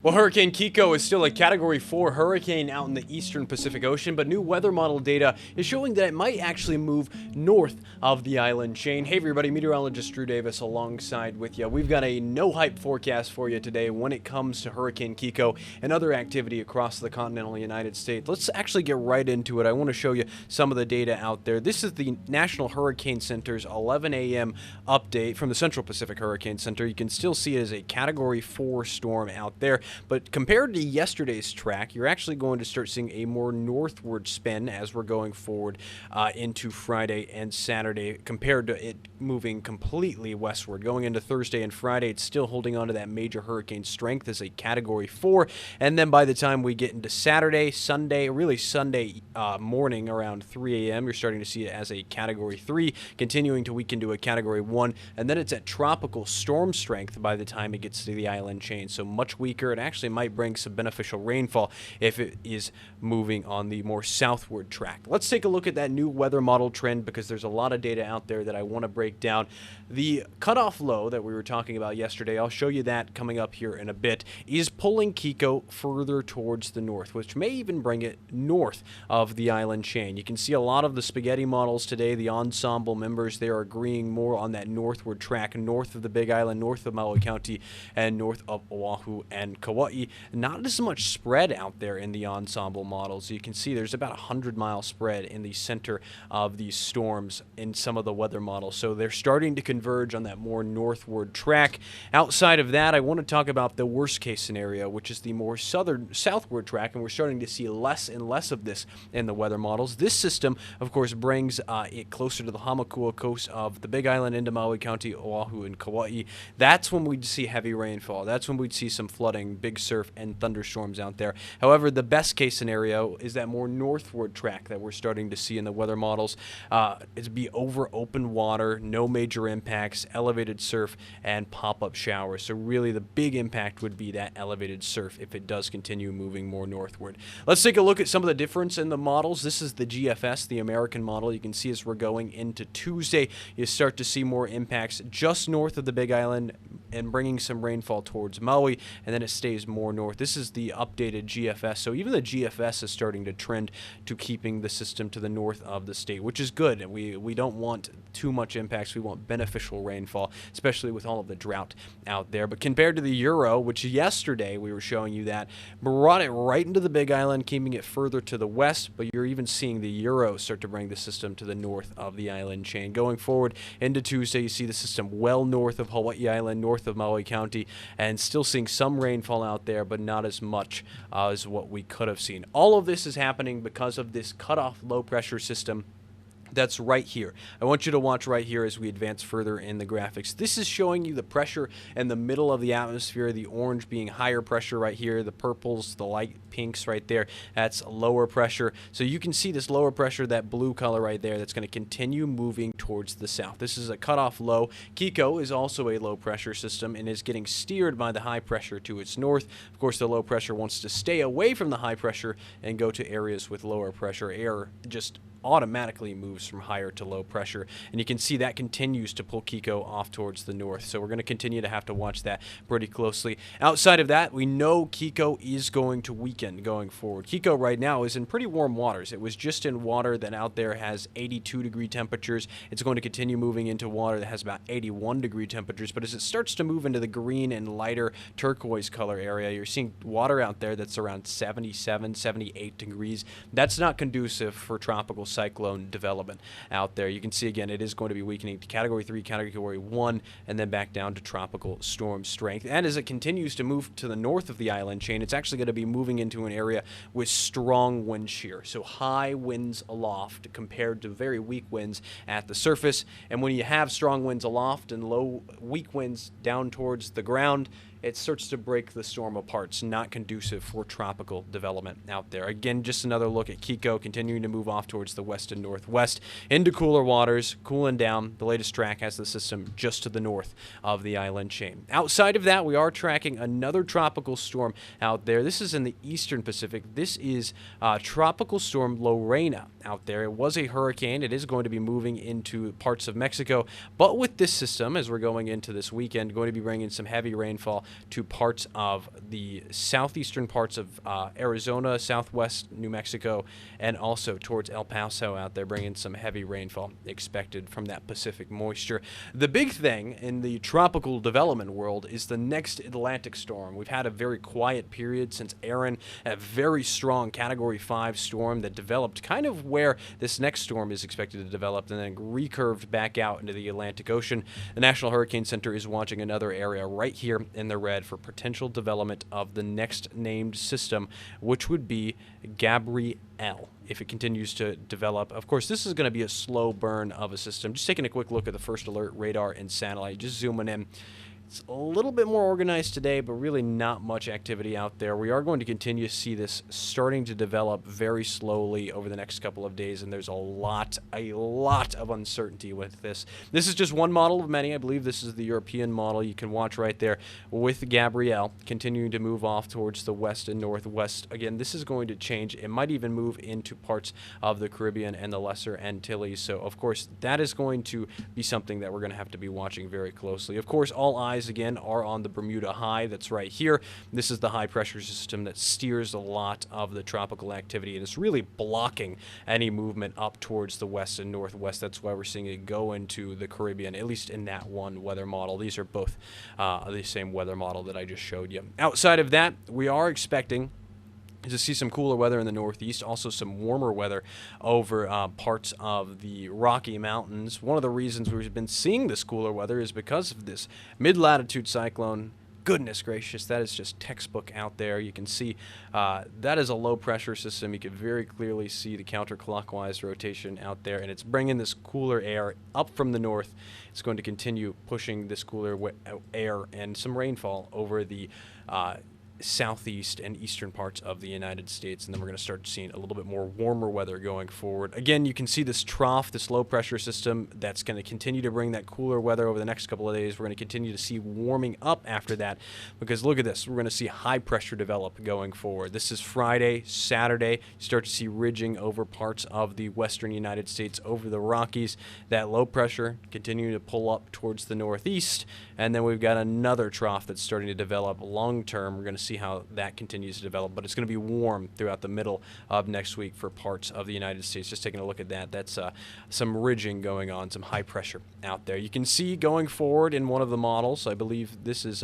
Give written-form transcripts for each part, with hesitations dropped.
Well, Hurricane Kiko is still a Category 4 hurricane out in the eastern Pacific Ocean, but new weather model data is showing that it might actually move north of the island chain. Hey everybody, meteorologist Drew Davis alongside with you. We've got a no-hype forecast for you today when it comes to Hurricane Kiko and other activity across the continental United States. Let's actually get right into it. I want to show you some of the data out there. This is the National Hurricane Center's 11 a.m. update from the Central Pacific Hurricane Center. You can still see it as a Category 4 storm out there. But compared to yesterday's track, you're actually going to start seeing a more northward spin as we're going forward into Friday and Saturday, compared to it moving completely westward. Going into Thursday and Friday, it's still holding on to that major hurricane strength as a Category 4. And then by the time we get into Saturday, Sunday, really Sunday morning around 3 a.m., you're starting to see it as a Category 3, continuing to weaken to a Category 1. And then it's at tropical storm strength by the time it gets to the island chain. So much weaker. It actually might bring some beneficial rainfall if it is moving on the more southward track. Let's take a look at that new weather model trend because there's a lot of data out there that I want to break down. The cutoff low that we were talking about yesterday, I'll show you that coming up here in a bit, is pulling Kiko further towards the north, which may even bring it north of the island chain. You can see a lot of the spaghetti models today, the ensemble members, they are agreeing more on that northward track, north of the Big Island, north of Maui County, and north of Oahu and Kauai. Not as much spread out there in the ensemble models. You can see there's about a 100-mile spread in the center of these storms in some of the weather models. So they're starting to converge on that more northward track. Outside of that, I want to talk about the worst case scenario, which is the more southward track, and we're starting to see less and less of this in the weather models. This system, of course, brings it closer to the Hamakua coast of the Big Island into Maui County, Oahu, and Kauai. That's when we'd see heavy rainfall. That's when we'd see some flooding, big surf, and thunderstorms out there. However, the best case scenario is that more northward track that we're starting to see in the weather models. It'd be over open water, no major impacts, elevated surf, and pop-up showers. So really the big impact would be that elevated surf if it does continue moving more northward. Let's take a look at some of the difference in the models. This is the GFS, the American model. You can see as we're going into Tuesday, you start to see more impacts just north of the Big Island and bringing some rainfall towards Maui, and then it stays more north. This is the updated GFS, so even the GFS is starting to trend to keeping the system to the north of the state, which is good. And we don't want too much impacts. We want beneficial rainfall, especially with all of the drought out there. But compared to the Euro, which yesterday we were showing you that brought it right into the Big Island, keeping it further to the west, but you're even seeing the Euro start to bring the system to the north of the island chain. Going forward into Tuesday, you see the system well north of Hawaii Island, north of Maui County, and still seeing some rainfall out there, but not as much as what we could have seen. All of this is happening because of this cutoff low pressure system that's right here. I want you to watch right here as we advance further in the graphics. This is showing you the pressure in the middle of the atmosphere, the orange being higher pressure right here, the purples, the light pinks right there, that's lower pressure. So you can see this lower pressure, that blue color right there, that's going to continue moving towards the south. This is a cutoff low. Kiko is also a low pressure system and is getting steered by the high pressure to its north. Of course, the low pressure wants to stay away from the high pressure and go to areas with lower pressure. Air just automatically moves from higher to low pressure, and you can see that continues to pull Kiko off towards the north. So we're going to continue to have to watch that pretty closely. Outside of that, we know Kiko is going to weaken going forward. Kiko right now is in pretty warm waters. It was just in water that out there has 82-degree temperatures. It's going to continue moving into water that has about 81-degree temperatures, but as it starts to move into the green and lighter turquoise color area, you're seeing water out there that's around 77, 78 degrees. That's not conducive for tropical cyclone development out there. You can see again it is going to be weakening to Category 3, Category 1, and then back down to tropical storm strength. And as it continues to move to the north of the island chain, it's actually going to be moving into an area with strong wind shear. So high winds aloft compared to very weak winds at the surface. And when you have strong winds aloft and weak winds down towards the ground, it starts to break the storm apart. It's not conducive for tropical development out there. Again, just another look at Kiko continuing to move off towards the west and northwest into cooler waters, cooling down. The latest track has the system just to the north of the island chain. Outside of that, we are tracking another tropical storm out there. This is in the eastern Pacific. This is Tropical Storm Lorena out there. It was a hurricane. It is going to be moving into parts of Mexico, but with this system, as we're going into this weekend, going to be bringing some heavy rainfall to parts of the southeastern parts of Arizona, southwest New Mexico, and also towards El Paso out there, bringing some heavy rainfall expected from that Pacific moisture. The big thing in the tropical development world is the next Atlantic storm. We've had a very quiet period since Aaron, a very strong Category 5 storm that developed kind of where this next storm is expected to develop and then recurved back out into the Atlantic Ocean. The National Hurricane Center is watching another area right here in the red for potential development of the next named system, which would be Gabrielle. If it continues to develop, of course, this is going to be a slow burn of a system. Just taking a quick look at the first alert radar and satellite, just zooming in. It's a little bit more organized today, but really not much activity out there. We are going to continue to see this starting to develop very slowly over the next couple of days, and there's a lot of uncertainty with this. This is just one model of many. I believe this is the European model you can watch right there with Gabrielle continuing to move off towards the west and northwest. Again, this is going to change. It might even move into parts of the Caribbean and the Lesser Antilles. So, of course, that is going to be something that we're going to have to be watching very closely. Of course, all eyes again are on the Bermuda High that's right here. This is the high pressure system that steers a lot of the tropical activity, and it's really blocking any movement up towards the west and northwest. That's why we're seeing it go into the Caribbean, at least in that one weather model. These are both the same weather model that I just showed you. Outside of that, we are expecting to see some cooler weather in the northeast, also some warmer weather over parts of the Rocky Mountains. One of the reasons we've been seeing this cooler weather is because of this mid-latitude cyclone. Goodness gracious, that is just textbook out there. You can see that is a low pressure system. You can very clearly see the counterclockwise rotation out there, and it's bringing this cooler air up from the north. It's going to continue pushing this cooler air and some rainfall over the southeast and eastern parts of the United States, and then we're going to start seeing a little bit more warmer weather going forward. Again, you can see this trough, this low pressure system that's going to continue to bring that cooler weather over the next couple of days. We're going to continue to see warming up after that, because look at this, we're going to see high pressure develop going forward. This is Friday, Saturday. You start to see ridging over parts of the western United States, over the Rockies. That low pressure continuing to pull up towards the northeast, and then we've got another trough that's starting to develop long term. We're going to see how that continues to develop, but it's going to be warm throughout the middle of next week for parts of the United States. Just taking a look at that, that's some ridging going on, some high pressure out there. You can see going forward in one of the models, I believe this is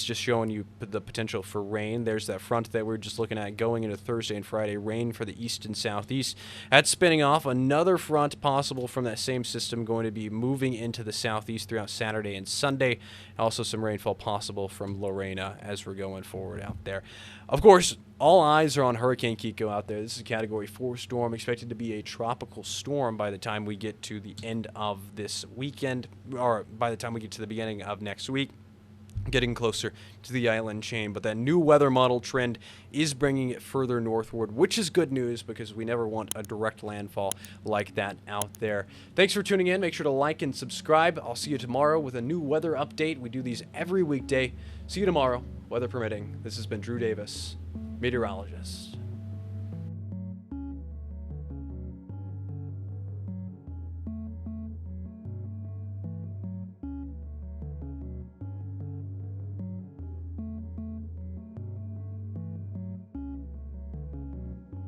just showing you the potential for rain. There's that front that we're just looking at going into Thursday and Friday, rain for the east and southeast. That's spinning off another front possible from that same system going to be moving into the southeast throughout Saturday and Sunday. Also some rainfall possible from Lorena as we're going forward out there. Of course, all eyes are on Hurricane Kiko out there. This is a Category 4 storm, expected to be a tropical storm by the time we get to the end of this weekend, or by the time we get to the beginning of next week, getting closer to the island chain. But that new weather model trend is bringing it further northward, which is good news because we never want a direct landfall like that out there. Thanks for tuning in. Make sure to like and subscribe. I'll see you tomorrow with a new weather update. We do these every weekday. See you tomorrow, weather permitting. This has been Drew Davis, meteorologist.